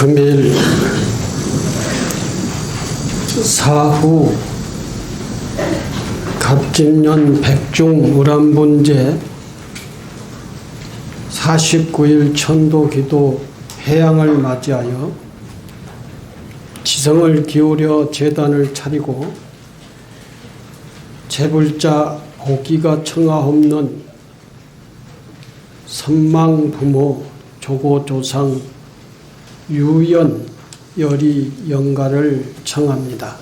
금일 사후 갑진년 백중 우람분제 49일 천도기도 해양을 맞이하여 지성을 기울여 제단을 차리고 재불자 복기가 청하없는 선망부모 조고조상 유연 열이 영가를 청합니다.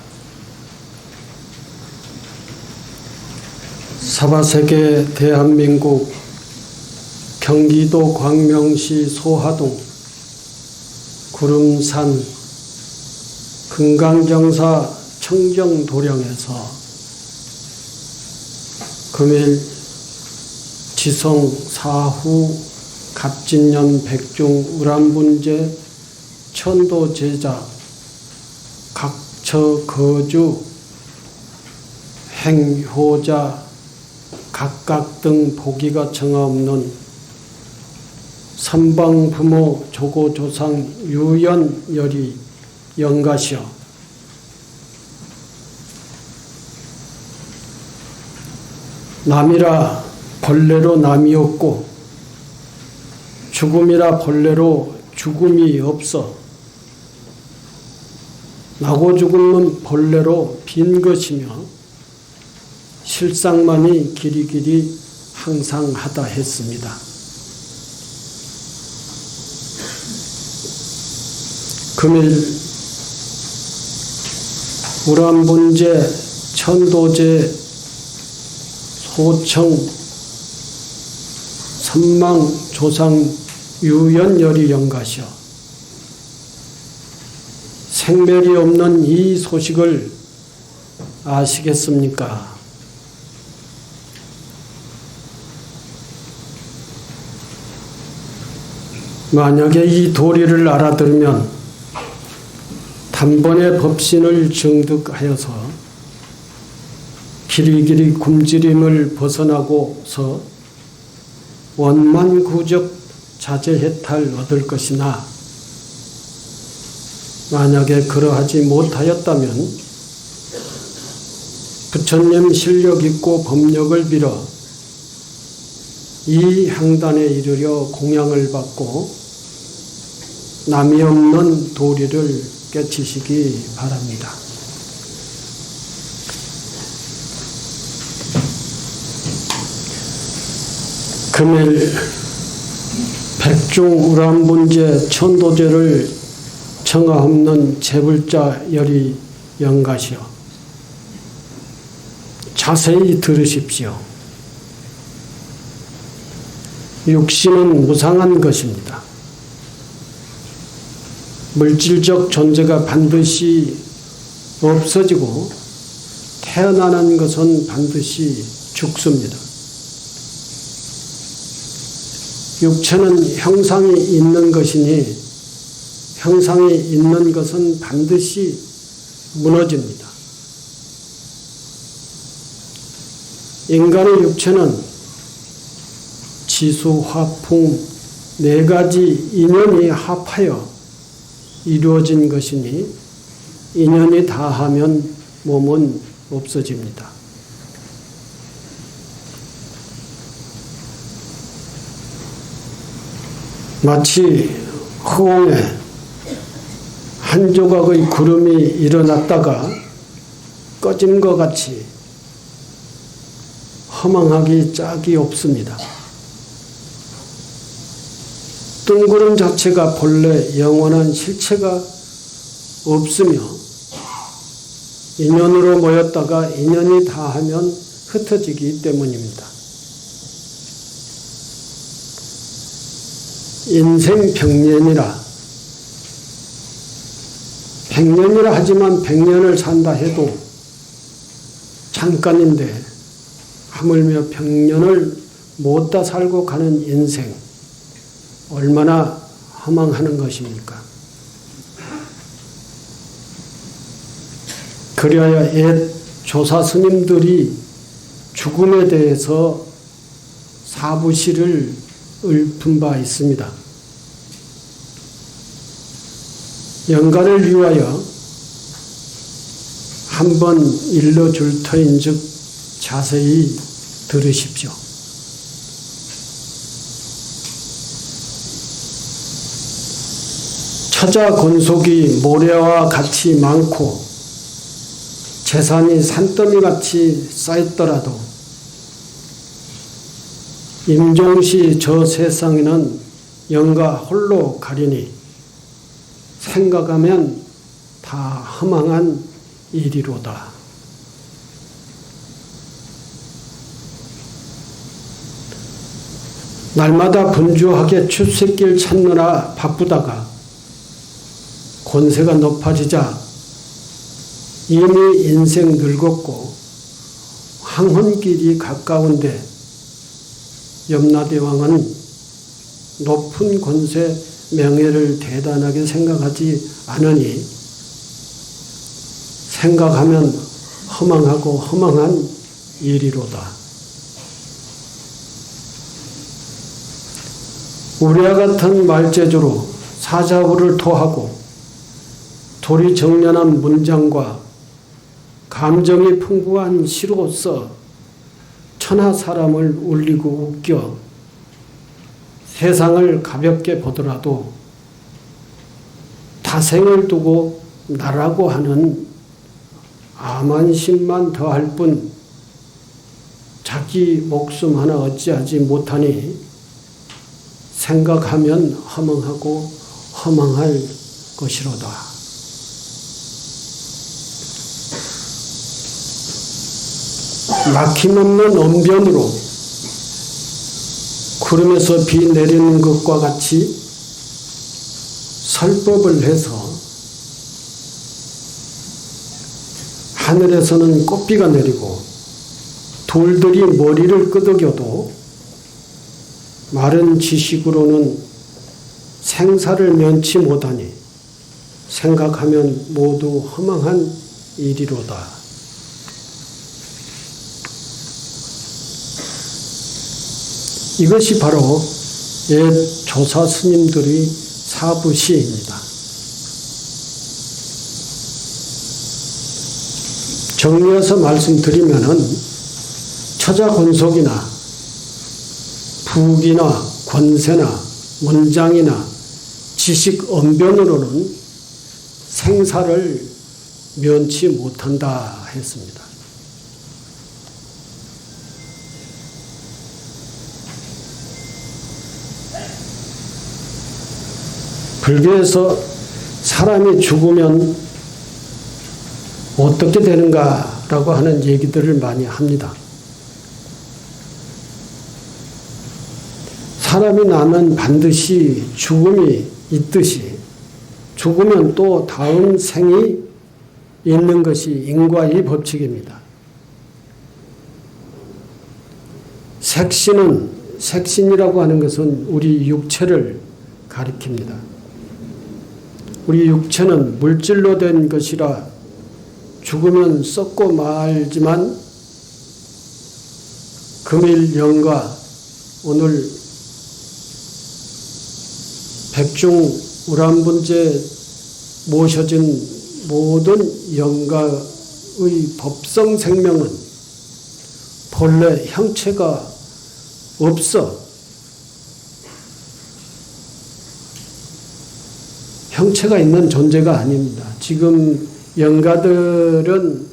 사바세계 대한민국 경기도 광명시 소하동 구름산 금강정사 청정도량에서 금일 지성 사후 갑진년 백중 우람분제 천도제자 각처 거주 행효자 각각 등 복위가 청하없는 선방부모 조고조상 유연열이 영가시여 남이라 본래로 남이 없고 죽음이라 본래로 죽음이 없어 나고 죽음은 본래로 빈 것이며 실상만이 길이길이 항상 하다 했습니다. 금일 우람분제 천도제 소청 선망조상 유연열이 영가시여 생멸이 없는 이 소식을 아시겠습니까? 만약에 이 도리를 알아들으면 단번에 법신을 정득하여서 길이길이 굶주림을 벗어나고서 원만구적 자제해탈 얻을 것이나 만약에 그러하지 못하였다면 부처님 실력 있고 법력을 빌어 이 향단에 이르려 공양을 받고 남이 없는 도리를 깨치시기 바랍니다. 금일 백중 우람분제 천도제를 청하없는 재불자 열이 영가시여 자세히 들으십시오. 육신은 무상한 것입니다. 물질적 존재가 반드시 없어지고 태어나는 것은 반드시 죽습니다. 육체는 형상이 있는 것이니 형상이 있는 것은 반드시 무너집니다. 인간의 육체는 지수, 화풍 네 가지 인연이 합하여 이루어진 것이니 인연이 다하면 몸은 없어집니다. 마치 허공에 한 조각의 구름이 일어났다가 꺼진 것 같이 허망하기 짝이 없습니다. 뜬구름 자체가 본래 영원한 실체가 없으며 인연으로 모였다가 인연이 다하면 흩어지기 때문입니다. 인생 백년이라 백년이라 하지만 백년을 산다 해도 잠깐인데 하물며 백년을 못다 살고 가는 인생 얼마나 허망하는 것입니까? 그리하여 옛 조사 스님들이 죽음에 대해서 사부시를 읊은 바 있습니다. 영가를 위하여 한번 일러줄 터인즉 자세히 들으십시오. 처자 권속이 모래와 같이 많고 재산이 산더미같이 쌓였더라도 임종시 저 세상에는 영가 홀로 가리니 생각하면 다 허망한 일이로다. 날마다 분주하게 출세길 찾느라 바쁘다가 권세가 높아지자 이미 인생 늙었고 황혼길이 가까운데 염라대왕은 높은 권세 명예를 대단하게 생각하지 않으니 생각하면 허망하고 허망한 일이로다. 우리와 같은 말재주로 사자후를 토하고 도리 정연한 문장과 감정이 풍부한 시로서 천하 사람을 울리고 웃겨 세상을 가볍게 보더라도 타생을 두고 나라고 하는 암한심만 더할 뿐 자기 목숨 하나 어찌하지 못하니 생각하면 허망하고 허망할 것이로다. 막힘없는 언변으로 구름에서 비 내리는 것과 같이 설법을 해서 하늘에서는 꽃비가 내리고 돌들이 머리를 끄덕여도 마른 지식으로는 생사를 면치 못하니 생각하면 모두 허망한 일이로다. 이것이 바로 옛 조사 스님들의 사부시입니다. 정리해서 말씀드리면은 처자 권속이나 부귀나 권세나 문장이나 지식 언변으로는 생사를 면치 못한다 했습니다. 불교에서 사람이 죽으면 어떻게 되는가라고 하는 얘기들을 많이 합니다. 사람이 나면 반드시 죽음이 있듯이 죽으면 또 다음 생이 있는 것이 인과의 법칙입니다. 색신이라고 하는 것은 우리 육체를 가리킵니다. 우리 육체는 물질로 된 것이라 죽으면 썩고 말지만 금일 영가 오늘 백중 우람분제 모셔진 모든 영가의 법성 생명은 본래 형체가 없어. 형체가 있는 존재가 아닙니다. 지금 영가들은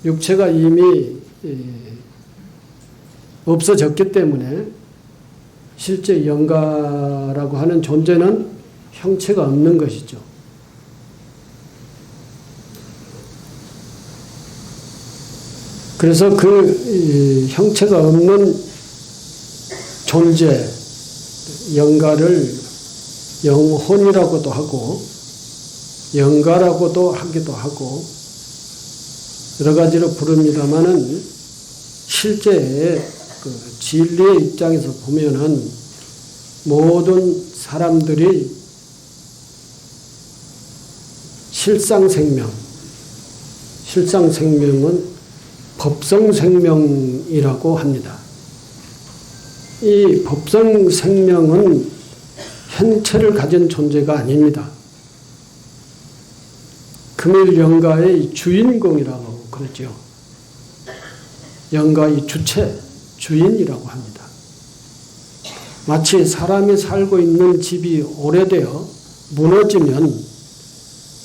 육체가 이미 없어졌기 때문에 실제 영가라고 하는 존재는 형체가 없는 것이죠. 그래서 그 형체가 없는 존재, 영가를 영혼이라고도 하고 영가라고도 하기도 하고 여러 가지로 부릅니다마는 실제 그 진리의 입장에서 보면은 모든 사람들이 실상생명은 법성생명이라고 합니다. 이 법성생명은 현체를 가진 존재가 아닙니다. 금일영가의 주인공이라고 그러죠. 영가의 주체, 주인이라고 합니다. 마치 사람이 살고 있는 집이 오래되어 무너지면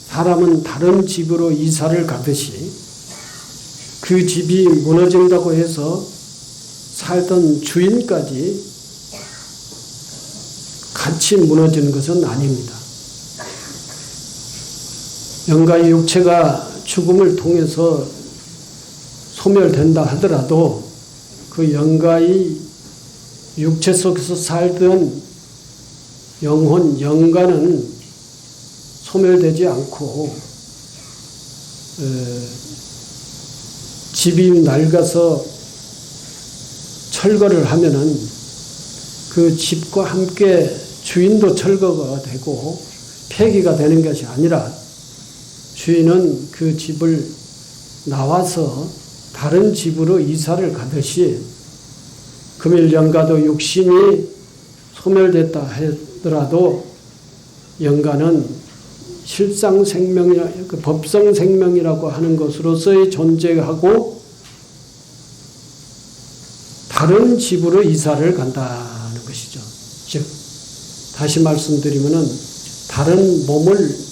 사람은 다른 집으로 이사를 가듯이 그 집이 무너진다고 해서 살던 주인까지 같이 무너지는 것은 아닙니다. 영가의 육체가 죽음을 통해서 소멸된다 하더라도 그 영가의 육체 속에서 살던 영혼, 영가는 소멸되지 않고 집이 낡아서 철거를 하면은 그 집과 함께 주인도 철거가 되고 폐기가 되는 것이 아니라 주인은 그 집을 나와서 다른 집으로 이사를 가듯이 금일영가도 육신이 소멸됐다 하더라도 영가는 실상생명이라, 그 법성생명이라고 하는 것으로서의 존재하고 다른 집으로 이사를 간다는 것이죠. 즉, 다시 말씀드리면은 다른 몸을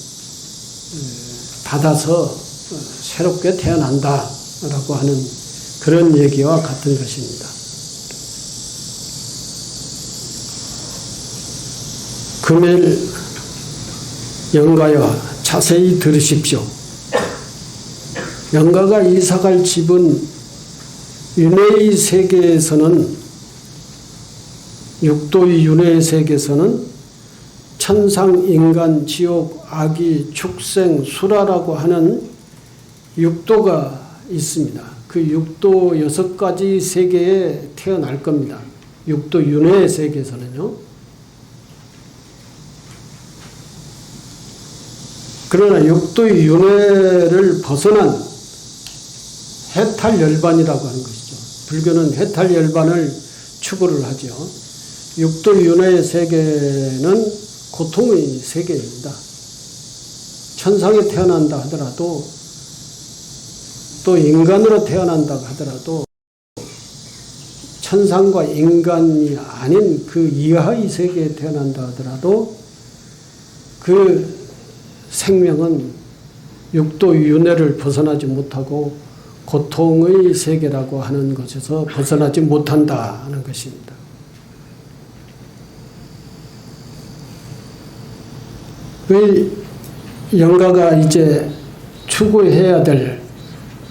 받아서 새롭게 태어난다라고 하는 그런 얘기와 같은 것입니다. 금일 영가여 자세히 들으십시오. 영가가 이사갈 집은 윤회의 세계에서는, 육도의 윤회의 세계에서는 천상, 인간, 지옥, 악이, 축생, 수라라고 하는 육도가 있습니다. 그 육도 6가지 세계에 태어날 겁니다. 육도 윤회의 세계에서는요. 그러나 육도의 윤회를 벗어난 해탈열반이라고 하는 것이죠. 불교는 해탈열반을 추구를 하죠. 육도의 윤회의 세계는 고통의 세계입니다. 천상에 태어난다 하더라도 또 인간으로 태어난다고 하더라도 천상과 인간이 아닌 그 이하의 세계에 태어난다 하더라도 그 생명은 육도의 윤회를 벗어나지 못하고 고통의 세계라고 하는 것에서 벗어나지 못한다는 것입니다. 그 영가가 이제 추구해야 될,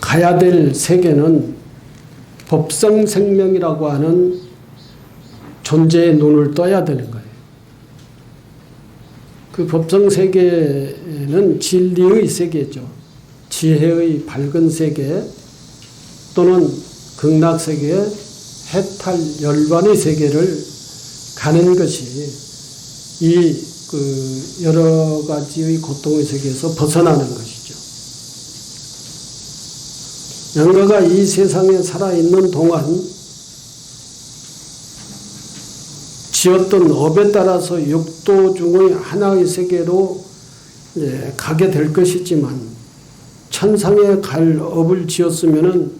가야 될 세계는 법성생명이라고 하는 존재의 눈을 떠야 되는 거예요. 그 법성세계는 진리의 세계죠. 지혜의 밝은 세계 또는 극락세계, 해탈열반의 세계를 가는 것이 이 여러 가지의 고통의 세계에서 벗어나는 것이죠. 영가가 이 세상에 살아있는 동안 지었던 업에 따라서 육도 중의 하나의 세계로 가게 될 것이지만 천상에 갈 업을 지었으면은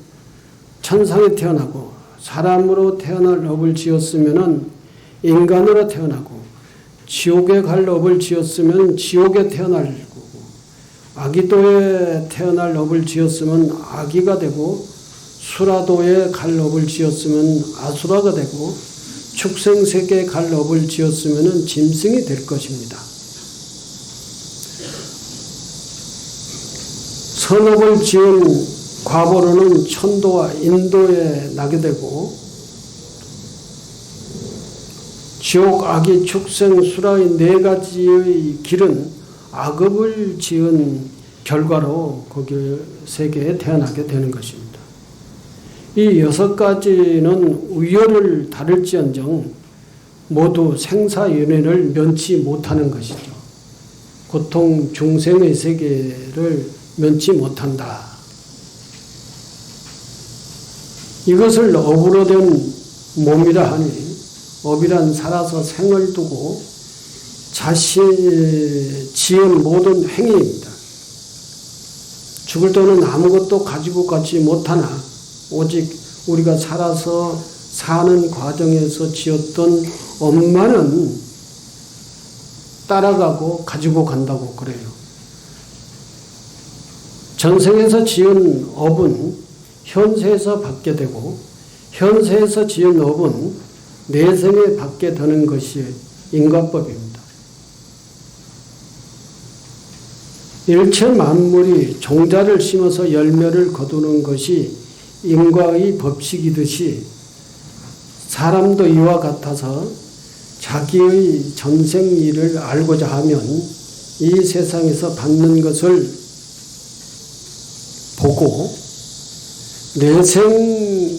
천상에 태어나고 사람으로 태어날 업을 지었으면은 인간으로 태어나고 지옥에 갈 업을 지었으면 지옥에 태어날 거고 아기도에 태어날 업을 지었으면 아기가 되고 수라도에 갈 업을 지었으면 아수라가 되고 축생세계에 갈 업을 지었으면 짐승이 될 것입니다. 선업을 지은 과보로는 천도와 인도에 나게 되고 지옥, 악이, 축생, 수라의 4가지의 길은 악업을 지은 결과로 거기 세계에 태어나게 되는 것입니다. 이 6가지는 우열을 다를지언정 모두 생사윤회를 면치 못하는 것이죠. 고통 중생의 세계를 면치 못한다. 이것을 업으로 된 몸이라 하니 업이란 살아서 생을 두고 자신이 지은 모든 행위입니다. 죽을 때는 아무것도 가지고 가지 못하나 오직 우리가 살아서 사는 과정에서 지었던 엄마는 따라가고 가지고 간다고 그래요. 전생에서 지은 업은 현세에서 받게 되고 현세에서 지은 업은 내생에 받게 되는 것이 인과법입니다. 일체 만물이 종자를 심어서 열매를 거두는 것이 인과의 법칙이듯이 사람도 이와 같아서 자기의 전생일을 알고자 하면 이 세상에서 받는 것을 보고 내생의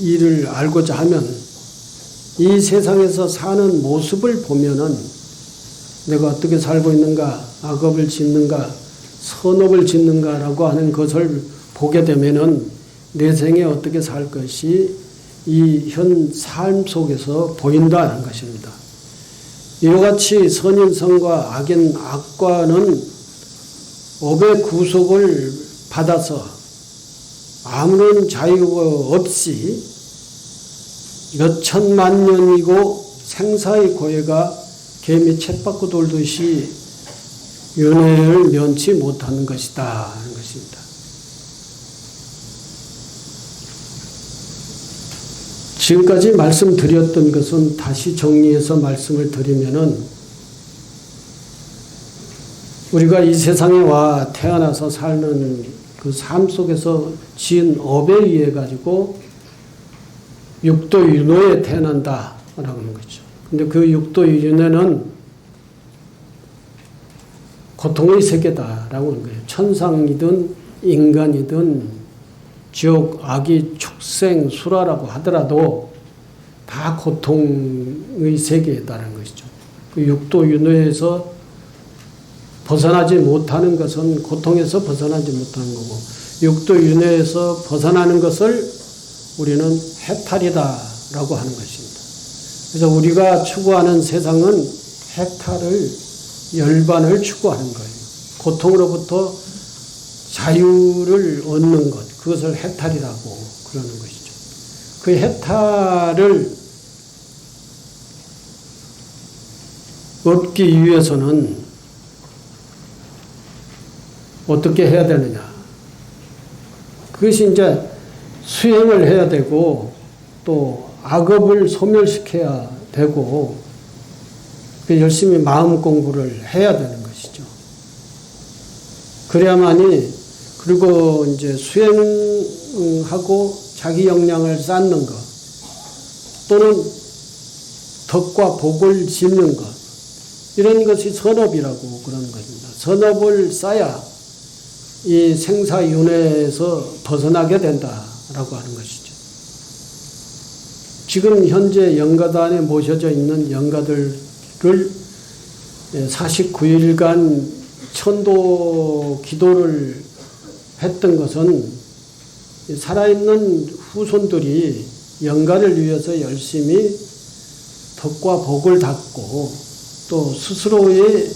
일을 알고자 하면 이 세상에서 사는 모습을 보면은 내가 어떻게 살고 있는가, 악업을 짓는가, 선업을 짓는가라고 하는 것을 보게 되면은 내생에 어떻게 살 것이 이 현 삶 속에서 보인다는 것입니다. 이와 같이 선인선과 악과는 업의 구속을 받아서 아무런 자유가 없이 몇천만 년이고 생사의 고해가 개미 쳇바퀴 돌듯이 윤회를 면치 못하는 것이다 하는 것입니다. 지금까지 말씀드렸던 것은 다시 정리해서 말씀을 드리면은 우리가 이 세상에 와 태어나서 사는 그 삶 속에서 지은 업에 의해 가지고 육도 윤회에 태어난다라고 하는 거죠. 근데 그 육도 윤회는 고통의 세계다라고 하는 거예요. 천상이든 인간이든 지옥, 악이, 축생, 수라라고 하더라도 다 고통의 세계다라는 것이죠. 그 육도 윤회에서 벗어나지 못하는 것은 고통에서 벗어나지 못하는 거고 육도 윤회에서 벗어나는 것을 우리는 해탈이다라고 하는 것입니다. 그래서 우리가 추구하는 세상은 해탈을 열반을 추구하는 거예요. 고통으로부터 자유를 얻는 것, 그것을 해탈이라고 그러는 것이죠. 그 해탈을 얻기 위해서는 어떻게 해야 되느냐. 그것이 이제 수행을 해야 되고 또 악업을 소멸시켜야 되고 열심히 마음 공부를 해야 되는 것이죠. 그래야만이 그리고 이제 수행하고 자기 역량을 쌓는 것 또는 덕과 복을 짓는 것 이런 것이 선업이라고 그러는 것입니다. 선업을 쌓아야 이 생사윤회에서 벗어나게 된다라고 하는 것이죠. 지금 현재 영가단에 모셔져 있는 영가들을 49일간 천도 기도를 했던 것은 살아있는 후손들이 영가를 위해서 열심히 덕과 복을 닦고 또 스스로의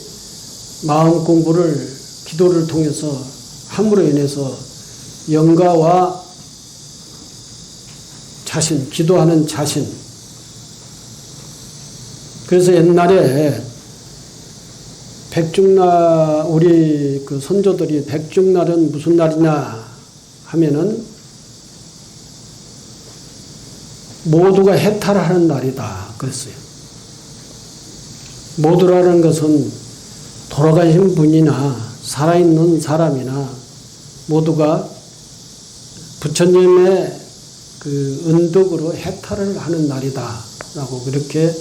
마음 공부를 기도를 통해서 함으로 인해서 영가와 자신, 기도하는 자신. 그래서 옛날에 백중날, 우리 그 선조들이 백중날은 무슨 날이냐 하면은 모두가 해탈하는 날이다 그랬어요. 모두라는 것은 돌아가신 분이나 살아있는 사람이나 모두가 부처님의 그 은덕으로 해탈을 하는 날이다 라고 그렇게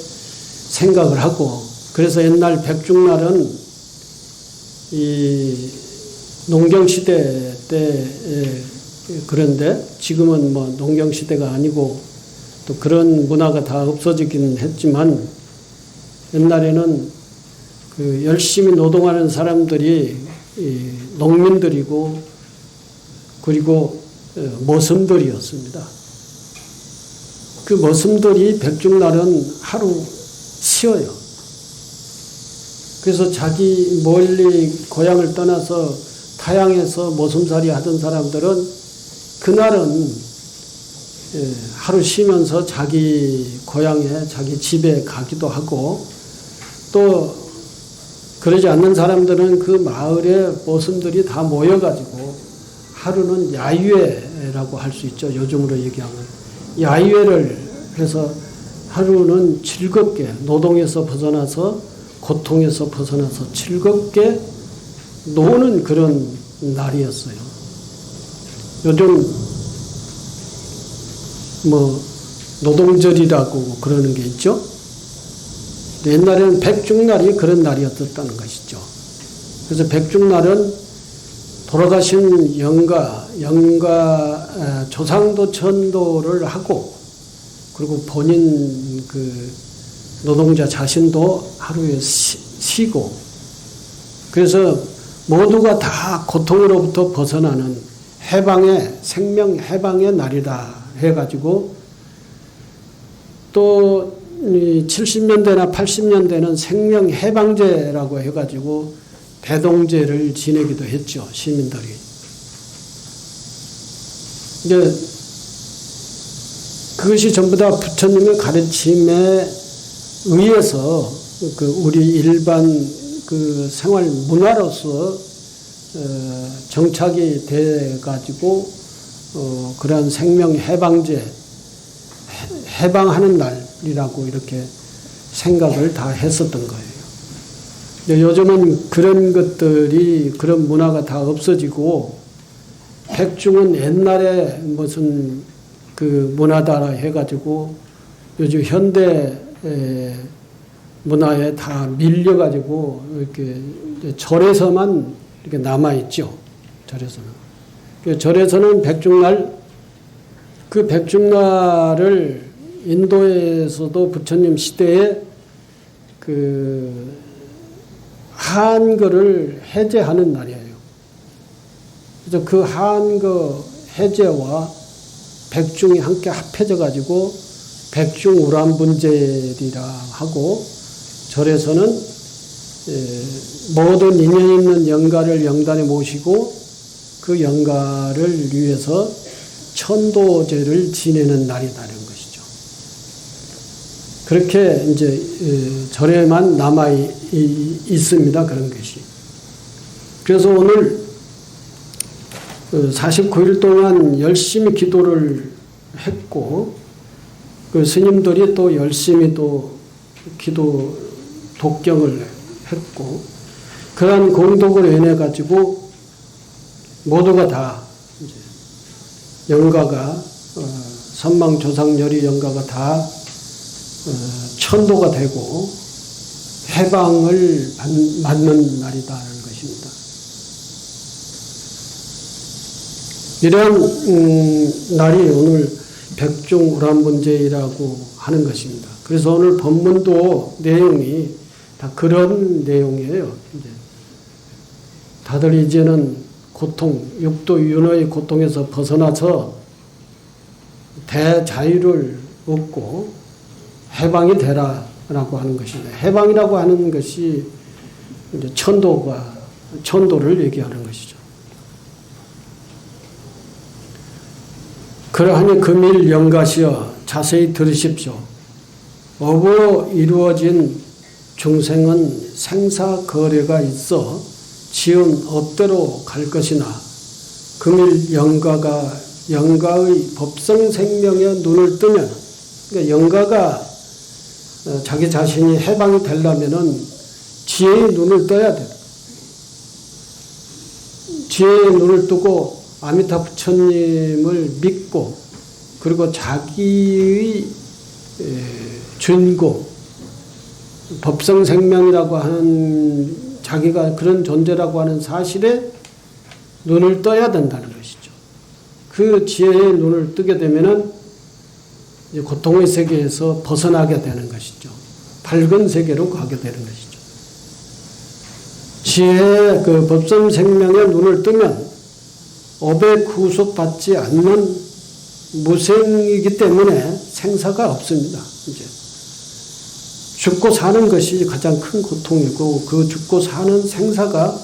생각을 하고 그래서 옛날 백중날은 이 농경시대 때 그런데 지금은 뭐 농경시대가 아니고 또 그런 문화가 다 없어지긴 했지만 옛날에는 그 열심히 노동하는 사람들이 농민들이고 그리고 머슴들이었습니다. 그 머슴들이 백중날은 하루 쉬어요. 그래서 자기 멀리 고향을 떠나서 타양에서 모슴살이 하던 사람들은 그날은 하루 쉬면서 자기 고향에 자기 집에 가기도 하고, 또 그러지 않는 사람들은 그 마을에 모슴들이 다 모여가지고 하루는 야유회라고 할 수 있죠. 요즘으로 얘기하면 야유회를 해서 하루는 즐겁게 노동에서 벗어나서 고통에서 벗어나서 즐겁게 노는 그런 날이었어요. 요즘 뭐 노동절이라고 그러는 게 있죠. 옛날에는 백중날이 그런 날이었다는 것이죠. 그래서 백중날은 돌아가신 영가 조상도 천도를 하고, 그리고 본인 그 노동자 자신도 하루에 쉬고, 그래서 모두가 다 고통으로부터 벗어나는 해방의 생명 해방의 날이다 해가지고, 또 70년대나 80년대는 생명 해방제라고 해가지고 대동제를 지내기도 했죠, 시민들이. 이제 그것이 전부 다 부처님의 가르침에 의해서 그 우리 일반 그 생활 문화로서 정착이 돼 가지고 그러한 생명 해방제, 해방하는 날이라고 이렇게 생각을 다 했었던 거예요. 요즘은 그런 것들이, 그런 문화가 다 없어지고, 백중은 옛날에 무슨 그 문화다라 해가지고 요즘 현대 문화에 다 밀려가지고 이렇게 절에서만 이렇게 남아있죠. 절에서는. 절에서는 백중날, 그 백중날을 인도에서도 부처님 시대에 그 한거를 해제하는 날이에요. 그래서 그 한거 해제와 백중이 함께 합해져 가지고 백중우람분제리라 하고, 절에서는 모든 인연 있는 영가를 영단에 모시고 그 영가를 위해서 천도제를 지내는 날이다라는 것이죠. 그렇게 이제 절에만 남아 있습니다. 그런 것이. 그래서 오늘 49일 동안 열심히 기도를 했고, 그 스님들이 또 열심히 또 기도 독경을 했고, 그러한 공덕을 인해 가지고 모두가 다 이제 영가가 선망조상열이 영가가 다 천도가 되고 해방을 맞는 날이다라는 것입니다. 이러한 날이 오늘 백중우람분제이라고 하는 것입니다. 그래서 오늘 법문도 내용이 다 그런 내용이에요. 이제 다들 이제는 고통, 육도 윤회의 고통에서 벗어나서 대자유를 얻고 해방이 되라라고 하는 것입니다. 해방이라고 하는 것이 이제 천도를 얘기하는 것이죠. 그러하니 금일 영가시여 자세히 들으십시오. 업으로 이루어진 중생은 생사거래가 있어 지은 업대로 갈 것이나, 금일 영가의 법성생명에 눈을 뜨면, 그러니까 영가가 자기 자신이 해방이 되려면은 지혜의 눈을 떠야 돼요. 지혜의 눈을 뜨고 아미타 부처님을 믿고, 그리고 자기의 준고, 법성생명이라고 하는 자기가 그런 존재라고 하는 사실에 눈을 떠야 된다는 것이죠. 그 지혜의 눈을 뜨게 되면은 이제 고통의 세계에서 벗어나게 되는 것이죠. 밝은 세계로 가게 되는 것이죠. 지혜의 그 법성생명의 눈을 뜨면 업에 구속받지 않는 무생이기 때문에 생사가 없습니다. 이제 죽고 사는 것이 가장 큰 고통이고, 그 죽고 사는 생사가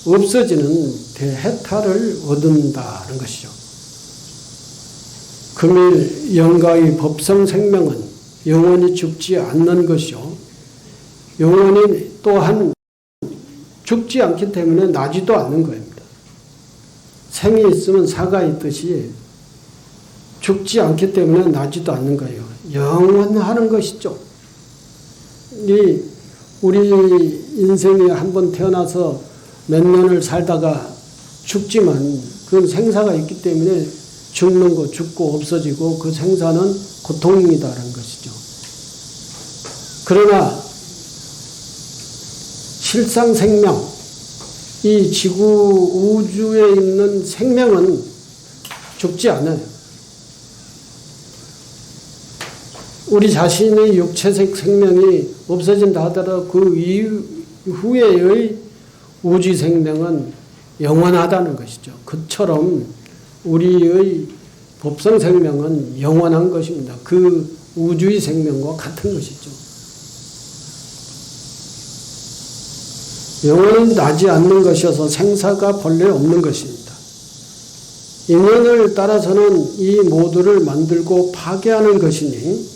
없어지는 대해탈을 얻는다는 것이죠. 금일 영가의 법성 생명은 영원히 죽지 않는 것이요. 영원히 또한 죽지 않기 때문에 나지도 않는 겁니다. 생이 있으면 사가 있듯이 죽지 않기 때문에 나지도 않는 거예요. 영원하는 것이죠. 우리 인생이 한번 태어나서 몇 년을 살다가 죽지만 그건 생사가 있기 때문에 죽는 거, 죽고 없어지고 그 생사는 고통이다라는 것이죠. 그러나 실상 생명, 이 지구 우주에 있는 생명은 죽지 않아요. 우리 자신의 육체적 생명이 없어진다 하더라도 그 이후의 우주 생명은 영원하다는 것이죠. 그처럼 우리의 법성 생명은 영원한 것입니다. 그 우주의 생명과 같은 것이죠. 영원히 나지 않는 것이어서 생사가 본래 없는 것입니다. 인연을 따라서는 이 모두를 만들고 파괴하는 것이니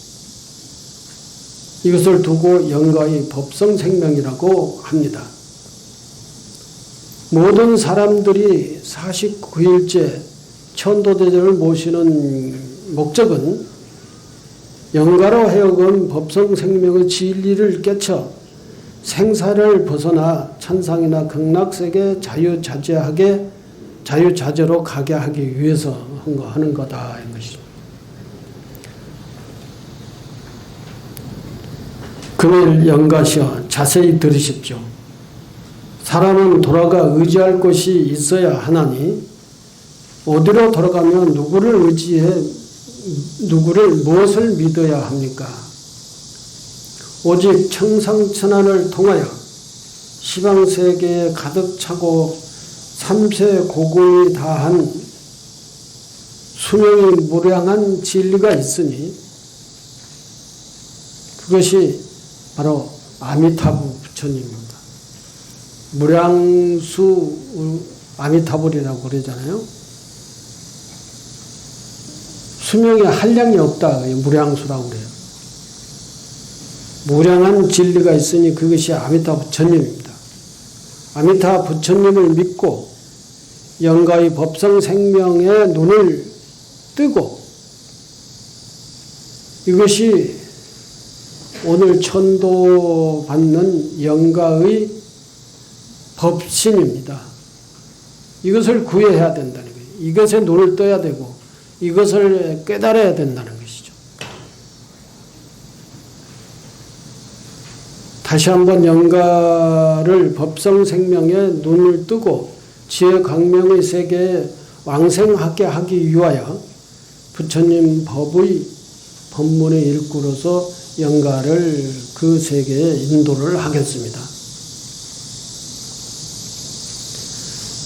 이것을 두고 영가의 법성 생명이라고 합니다. 모든 사람들이 49일째 천도대전을 모시는 목적은 영가로 하여금 법성 생명의 진리를 깨쳐 생사를 벗어나 천상이나 극락세계 자유자재로 가게 하기 위해서 하는 거다. 이 것이죠. 금일 영가시여 자세히 들으십시오. 사람은 돌아가 의지할 곳이 있어야 하나니 어디로 돌아가면 누구를 무엇을 믿어야 합니까? 오직 청상천하를 통하여 시방세계에 가득 차고 삼세 고궁이 다한 수명이 무량한 진리가 있으니 그것이 바로 아미타부 부처님입니다. 무량수 아미타불이라고 그러잖아요. 수명에 한량이 없다. 무량수라고 그래요. 무량한 진리가 있으니 그것이 아미타 부처님입니다. 아미타 부처님을 믿고 영가의 법성 생명에 눈을 뜨고 이것이 오늘 천도받는 영가의 법신입니다. 이것을 구해야 된다는 거예요. 이것에 눈을 떠야 되고 이것을 깨달아야 된다는 것이죠. 다시 한번 영가를 법성 생명에 눈을 뜨고 지혜 광명의 세계에 왕생하게 하기 위하여 부처님 법의 법문의 일구로서 영가를 그 세계에 인도를 하겠습니다.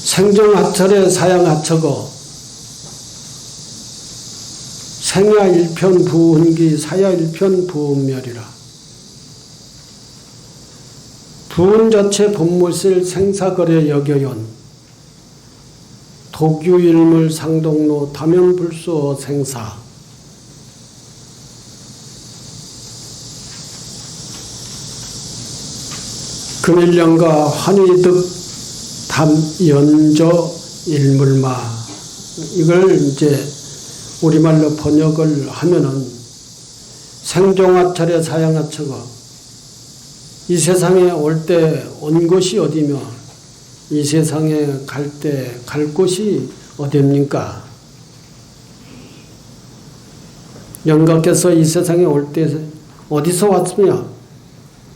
생정하철에 사양하처거 생야일편 부은기 사야일편 부은멸이라. 부은자체 본물실 생사거래 여겨연 독유일물 상동로 다면불수어 생사. 금일영가 환희득 담연저 일물마. 이걸 이제 우리말로 번역을 하면은 생종하철에 사양하처가 이 세상에 올 때 온 곳이 어디며 이 세상에 갈 때 갈 곳이 어디입니까? 영가께서 이 세상에 올 때 어디서 왔으며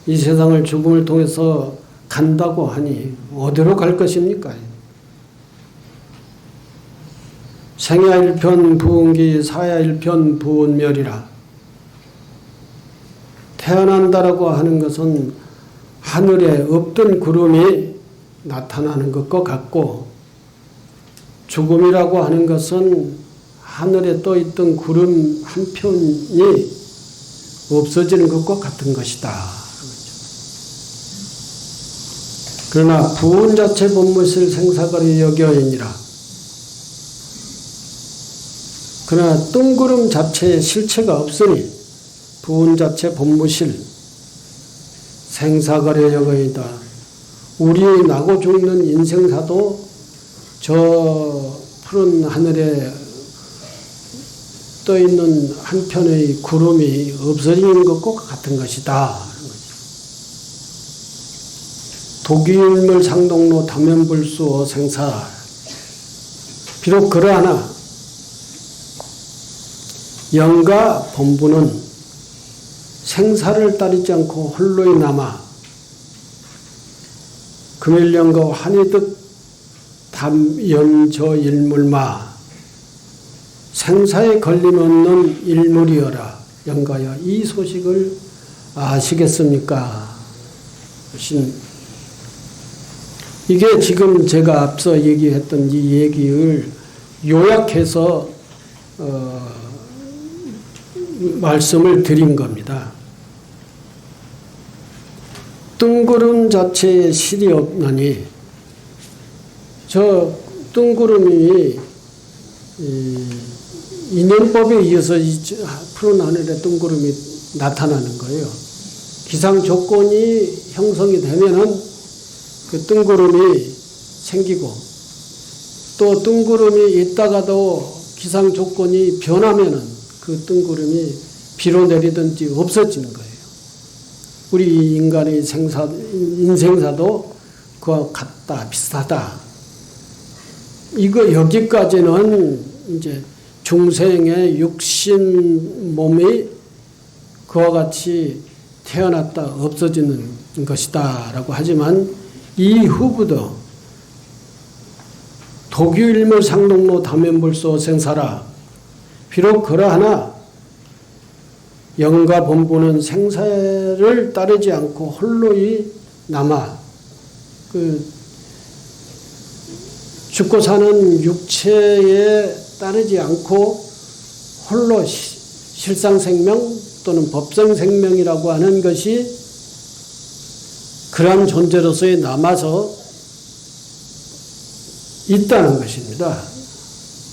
이 세상을 죽음을 통해서 간다고 하니 어디로 갈 것입니까? 생야일편 부은기 사야일편 부은멸이라. 태어난다라고 하는 것은 하늘에 없던 구름이 나타나는 것과 같고 죽음이라고 하는 것은 하늘에 떠 있던 구름 한 편이 없어지는 것과 같은 것이다. 그러나 부운자체 본무실 생사거리 여겨이니라. 그러나 뜬구름 자체에 실체가 없으니 부운자체 본무실 생사거리 여겨이다. 우리의 나고 죽는 인생사도 저 푸른 하늘에 떠있는 한편의 구름이 없어지는 것과 같은 것이다. 독이일물 상동로 다면불수어 생사. 비록 그러하나 영가 본부는 생사를 따르지 않고 홀로이 남아 금일영가 환희득 담연저 일물마 생사에 걸림없는 일물이여라. 영가여 이 소식을 아시겠습니까? 이게 지금 제가 앞서 얘기했던 이 얘기를 요약해서 말씀을 드린 겁니다. 뜬구름 자체에 실이 없나니 저 뜬구름이 인연법에 의해서 이 푸른 하늘에 뜬구름이 나타나는 거예요. 기상 조건이 형성이 되면은 그 뜬구름이 생기고 또 뜬구름이 있다가도 기상 조건이 변하면은 그 뜬구름이 비로 내리든지 없어지는 거예요. 우리 인간의 인생사도 그와 같다, 비슷하다. 이거 여기까지는 이제 중생의 육신 몸이 그와 같이 태어났다 없어지는 것이다라고 하지만 이후부터 독유일물 상동로 다면불소 생사라. 비록 그러하나 영가 본부는 생사를 따르지 않고 홀로이 남아 죽고 사는 육체에 따르지 않고 홀로 실상생명 또는 법성생명이라고 하는 것이 그러한 존재로서의 남아서 있다는 것입니다.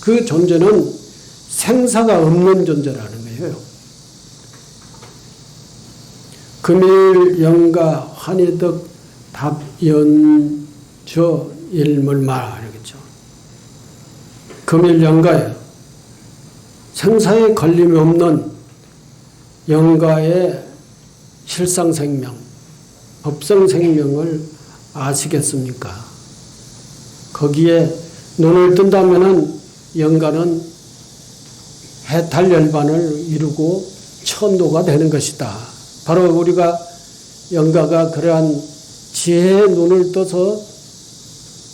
그 존재는 생사가 없는 존재라는 거예요. 금일 영가 환희득 답연저 일물마 이러겠죠. 금일 영가에 생사에 걸림이 없는 영가의 실상생명, 법성생명을 아시겠습니까? 거기에 눈을 뜬다면은 영가는 해탈열반을 이루고 천도가 되는 것이다. 바로 우리가 영가가 그러한 지혜의 눈을 떠서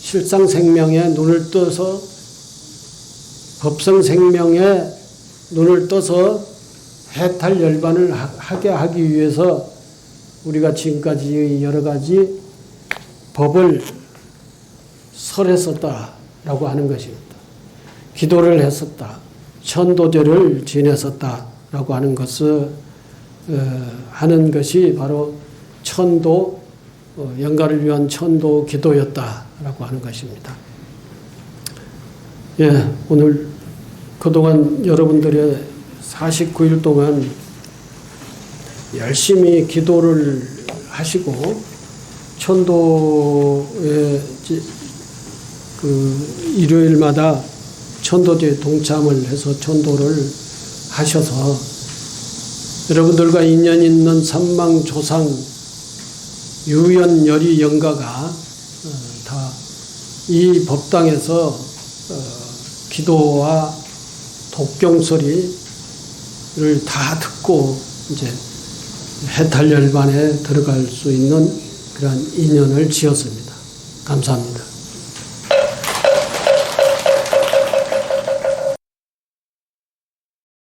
실상생명의 눈을 떠서 법성생명의 눈을 떠서 해탈열반을 하게 하기 위해서 우리가 지금까지 여러 가지 법을 설했었다라고 하는 것입니다. 기도를 했었다. 천도제를 지냈었다라고 하는 것을 하는 것이 바로 천도, 영가를 위한 천도 기도였다라고 하는 것입니다. 예, 오늘 그동안 여러분들의 49일 동안 열심히 기도를 하시고 천도에 일요일마다 천도제에 동참을 해서 천도를 하셔서 여러분들과 인연 있는 삼망조상 유연열이 영가가 다 이 법당에서 기도와 독경소리를 다 듣고 이제 해탈열반에 들어갈 수 있는 그러한 인연을 지었습니다. 감사합니다.